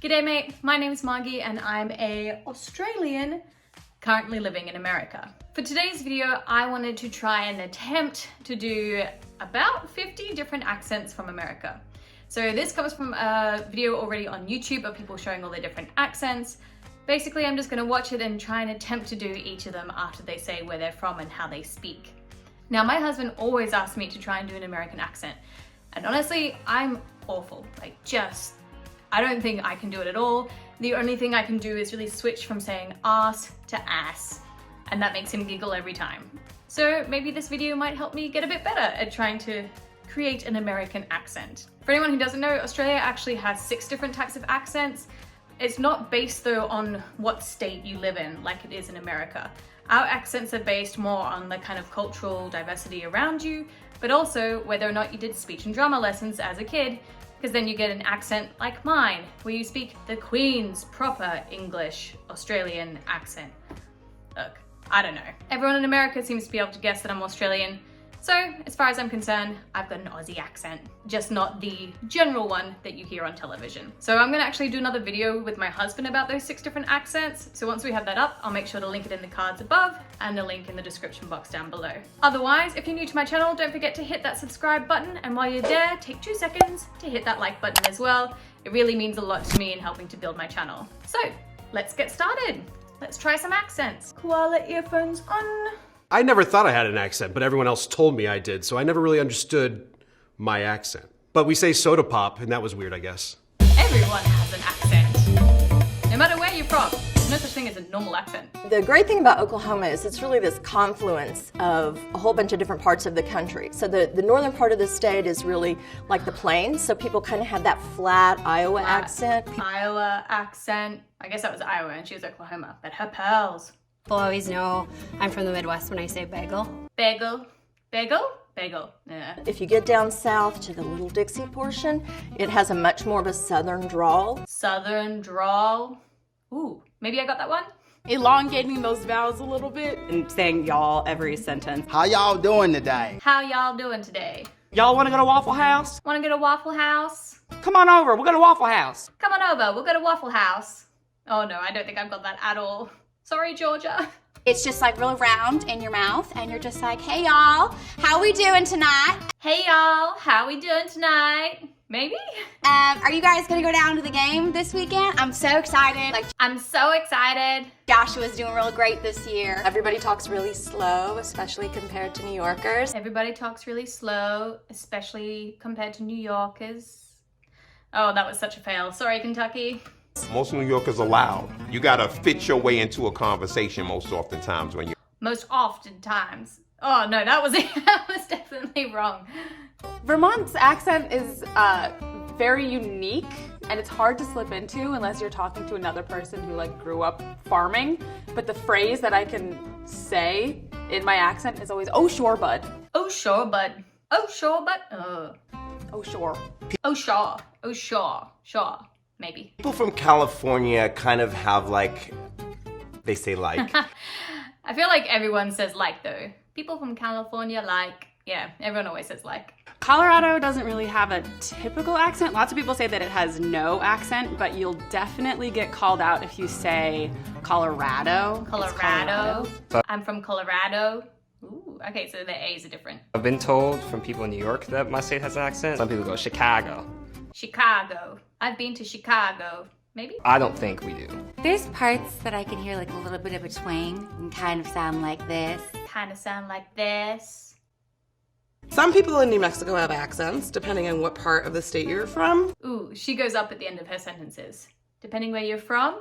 G'day mate, my name's Margie and I'm a Australian currently living in America. For today's video, I wanted to try and attempt to do about 50 different accents from America. So this comes from a video already on YouTube of people showing all their different accents. Basically, I'm just gonna watch it and try and attempt to do each of them after they say where they're from and how they speak. Now, my husband always asks me to try and do an American accent. And honestly, I'm awful, I don't think I can do it at all. The only thing I can do is really switch from saying arse to ass, and that makes him giggle every time. So maybe this video might help me get a bit better at trying to create an American accent. For anyone who doesn't know, Australia actually has 6 different types of accents. It's not based though on what state you live in like it is in America. Our accents are based more on the kind of cultural diversity around you, but also whether or not you did speech and drama lessons as a kid, because then you get an accent like mine, where you speak the Queen's proper English Australian accent. Look, I don't know. Everyone in America seems to be able to guess that I'm Australian. So as far as I'm concerned, I've got an Aussie accent, just not the general one that you hear on television. So I'm gonna actually do another video with my husband about those 6 different accents. So once we have that up, I'll make sure to link it in the cards above and the link in the description box down below. Otherwise, if you're new to my channel, don't forget to hit that subscribe button. And while you're there, take 2 seconds to hit that like button as well. It really means a lot to me in helping to build my channel. So let's get started. Let's try some accents. Koala earphones on. I never thought I had an accent, but everyone else told me I did, so I never really understood my accent. But we say soda pop, and that was weird, I guess. Everyone has an accent. No matter where you're from, there's no such thing as a normal accent. The great thing about Oklahoma is it's really this confluence of a whole bunch of different parts of the country. So the northern part of the state is really like the plains, so people kind of have that flat Iowa accent. Iowa accent. I guess that was Iowa and she was Oklahoma, but her pals. People always know I'm from the Midwest when I say bagel. Bagel. Bagel? Bagel. Yeah. If you get down south to the Little Dixie portion, it has a much more of a southern drawl. Southern drawl. Ooh, maybe I got that one? Elongating those vowels a little bit and saying y'all every sentence. How y'all doing today? How y'all doing today? Y'all wanna go to Waffle House? Wanna go to Waffle House? Come on over, we'll go to Waffle House. Come on over, we'll go to Waffle House. Oh no, I don't think I've got that at all. Sorry, Georgia. It's just like real round in your mouth and you're just like, hey y'all, how we doing tonight? Hey y'all, how we doing tonight? Maybe? Are you guys gonna go down to the game this weekend? I'm so excited. I'm so excited. Joshua's doing real great this year. Everybody talks really slow, especially compared to New Yorkers. Everybody talks really slow, especially compared to New Yorkers. Oh, that was such a fail. Sorry, Kentucky. Most New Yorkers are loud. You gotta fit your way into a conversation most oftentimes when you. Most oftentimes. Oh no, that was that was definitely wrong. Vermont's accent is very unique and it's hard to slip into unless you're talking to another person who like grew up farming. But the phrase that I can say in my accent is always, oh sure, bud. Oh sure, bud. Oh sure, bud. Oh sure. Oh sure. Oh sure. Sure. Maybe. People from California kind of have like, they say like. I feel like everyone says like though. People from California like, yeah, everyone always says like. Colorado doesn't really have a typical accent. Lots of people say that it has no accent, but you'll definitely get called out if you say Colorado. Colorado. I'm from Colorado. Ooh, okay, so the A's are different. I've been told from people in New York that my state has an accent. Some people go Chicago. Chicago. I've been to Chicago. Maybe? I don't think we do. There's parts that I can hear like a little bit of a twang and kind of sound like this. Kind of sound like this. Some people in New Mexico have accents, depending on what part of the state you're from. Ooh, she goes up at the end of her sentences. Depending where you're from,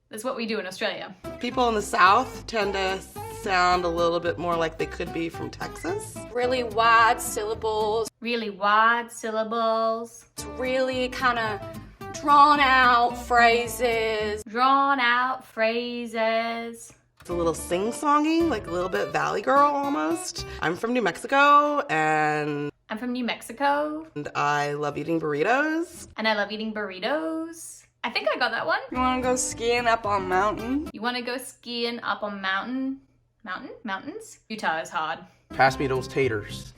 that's what we do in Australia. People in the South tend to sound a little bit more like they could be from Texas. Really wide syllables. Really wide syllables. It's really kind of drawn out phrases. Drawn out phrases. It's a little sing-songy, like a little bit Valley Girl almost. I'm from New Mexico and I'm from New Mexico. And I love eating burritos. And I love eating burritos. I think I got that one. You wanna go skiing up on mountain? You wanna go skiing up on mountain? Mountains? Utah is hard. Pass me those taters.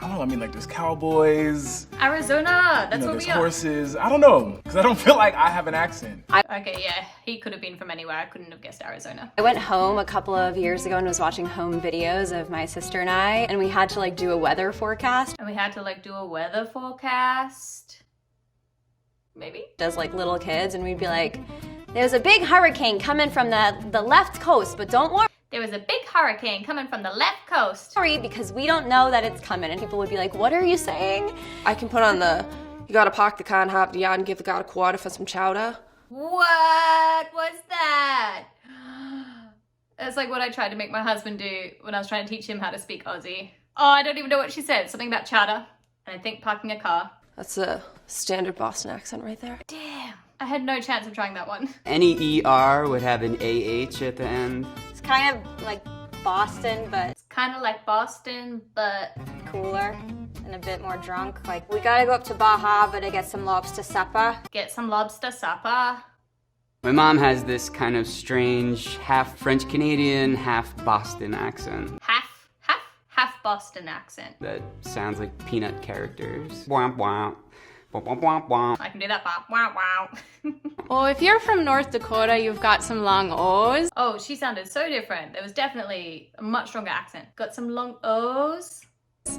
I don't know, I mean, like, there's cowboys. Arizona, that's what there's we are. horses. I don't know, because I don't feel like I have an accent. Okay, yeah, he could have been from anywhere. I couldn't have guessed Arizona. I went home a couple of years ago and was watching home videos of my sister and I, and we had to like do a weather forecast. And we had to like do a weather forecast. Maybe? As like little kids, and we'd be like, there's a big hurricane coming from the left coast, but don't worry. There was a big hurricane coming from the left coast. Because we don't know that it's coming. And people would be like, what are you saying? I can put on the, you gotta park the car and hop the yard and give the guy a quarter for some chowder. What was that? That's like what I tried to make my husband do when I was trying to teach him how to speak Aussie. Oh, I don't even know what she said. Something about chowder. And I think parking a car. That's a standard Boston accent right there. Damn. I had no chance of trying that one. Any ER would have an AH at the end. It's kind of like Boston, but it's kind of like Boston, but cooler and a bit more drunk. Like, we gotta go up to Bar Harbor to get some lobster supper. Get some lobster supper. My mom has this kind of strange half French Canadian, half Boston accent. Half Boston accent. That sounds like peanut characters. Womp womp. Womp womp womp womp. I can do that. Wow wow. Well, if you're from North Dakota, you've got some long O's. Oh, she sounded so different. There was definitely a much stronger accent. Got some long O's.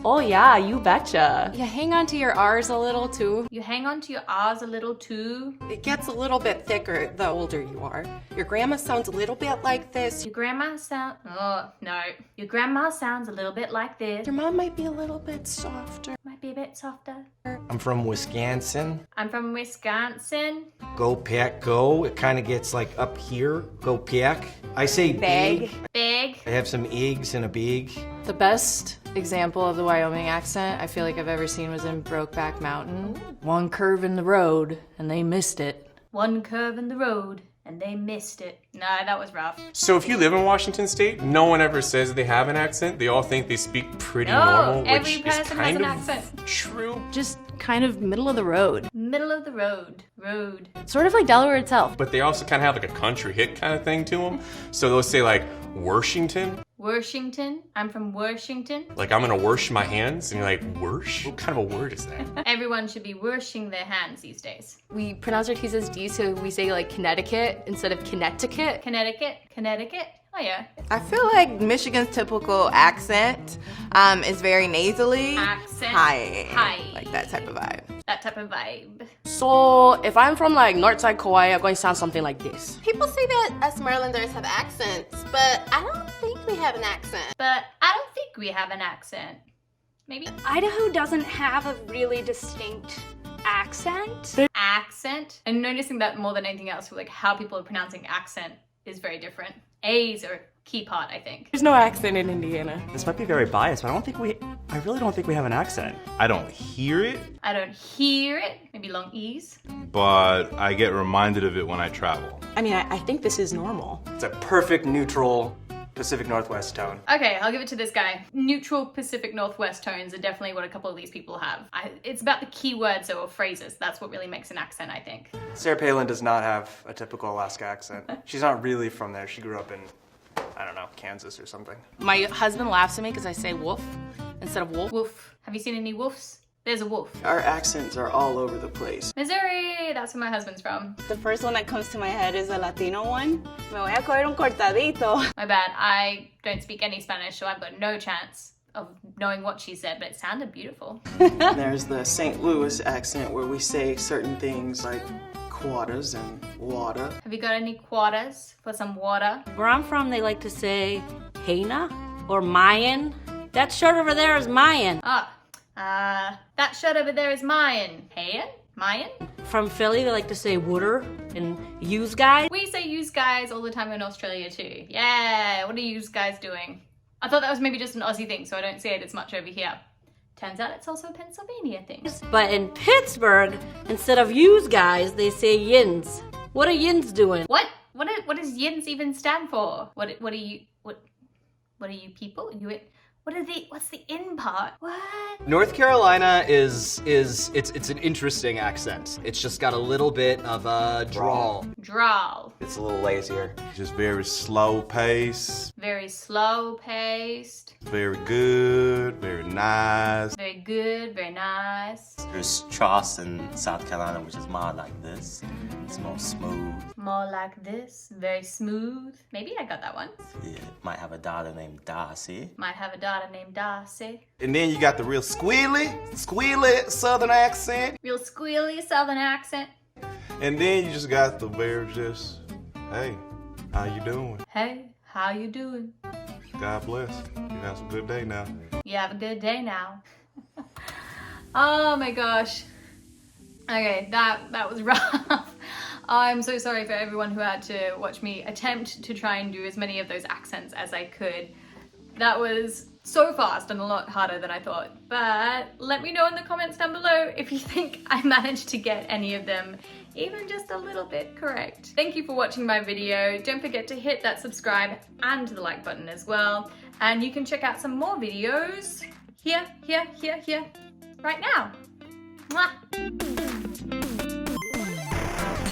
Oh yeah, you betcha. You hang on to your R's a little too. You hang on to your R's a little too. It gets a little bit thicker the older you are. Your grandma sounds a little bit like this. Your grandma sound... Oh, no. Your grandma sounds a little bit like this. Your mom might be a little bit softer. Might be a bit softer. I'm from Wisconsin. I'm from Wisconsin. Go Pack Go. It kind of gets like up here. Go Pack. I say big. Big. I have some eggs in a bag. The best example of the Wyoming accent I feel like I've ever seen was in Brokeback Mountain. One curve in the road and they missed it. One curve in the road and they missed it. Nah, that was rough. So if you live in Washington State, no one ever says they have an accent. They all think they speak pretty normal, every which is person kind has an of accent. true. Just kind of middle of the road. Middle of the road. Road. Sort of like Delaware itself. But they also kind of have like a country hit kind of thing to them. So they'll say like, Worshington. Worshington. I'm from Worshington. Like, I'm gonna wash my hands. And you're like, worsh? What kind of a word is that? Everyone should be washing their hands these days. We pronounce our T's as D, so we say like Connecticut instead of Connecticut. Connecticut. Connecticut. Oh yeah. I feel like Michigan's typical accent is very nasally. Accent. High. Like that type of vibe. That type of vibe. So if I'm from like Northside Kauai, I'm going to sound something like this. People say that us Marylanders have accents, but I don't think we have an accent. But I don't think we have an accent. Maybe? Idaho doesn't have a really distinct accent. Accent? I'm noticing that more than anything else, like how people are pronouncing accent is very different. A's are a key part, I think. There's no accent in Indiana. This might be very biased, but I really don't think we have an accent. I don't hear it. I don't hear it. Maybe long E's. But I get reminded of it when I travel. I mean, I think this is normal. It's a perfect neutral Pacific Northwest tone. Okay, I'll give it to this guy. Neutral Pacific Northwest tones are definitely what a couple of these people have. It's about the keywords or phrases. That's what really makes an accent, I think. Sarah Palin does not have a typical Alaska accent. She's not really from there. She grew up in, I don't know, Kansas or something. My husband laughs at me because I say wolf instead of wolf. Wolf. Have you seen any wolves? There's a wolf. Our accents are all over the place. Missouri! That's where my husband's from. The first one that comes to my head is a Latino one. Me voy a coger un cortadito. My bad. I don't speak any Spanish, so I've got no chance of knowing what she said, but it sounded beautiful. There's the St. Louis accent where we say certain things like quarters and water. Have you got any quarters for some water? Where I'm from, they like to say Hena or Mayan. That shirt over there is Mayan. That shirt over there is Mayan. Hayan? Mayan? From Philly, they like to say wooder and use guys. We say use guys all the time in Australia too. Yeah, what are you guys doing? I thought that was maybe just an Aussie thing, so I don't see it as much over here. Turns out it's also a Pennsylvania thing. But in Pittsburgh, instead of use guys, they say yins. What are yins doing? What does yins even stand for? What are you people? What's the in part? What? North Carolina it's an interesting accent. It's just got a little bit of a drawl. Drawl. It's a little lazier. Just very slow pace, Very slow paced. very good, very nice. Very good, very nice. There's Charleston, South Carolina, which is more like this. It's more smooth. More like this. Very smooth. Maybe I got that once. Yeah, might have a daughter named Darcy. Might have a daughter named Darcy. And then you got the real squealy southern accent. Real squealy southern accent. And then you just got the very just, hey, how you doing? Hey, how you doing? God bless. You have a good day now. You have a good day now. Oh my gosh. Okay, that was rough. I'm so sorry for everyone who had to watch me attempt to try and do as many of those accents as I could. That was so fast and a lot harder than I thought. But let me know in the comments down below if you think I managed to get any of them even just a little bit correct. Thank you for watching my video. Don't forget to hit that subscribe and the like button as well. And you can check out some more videos here, right now. Mwah!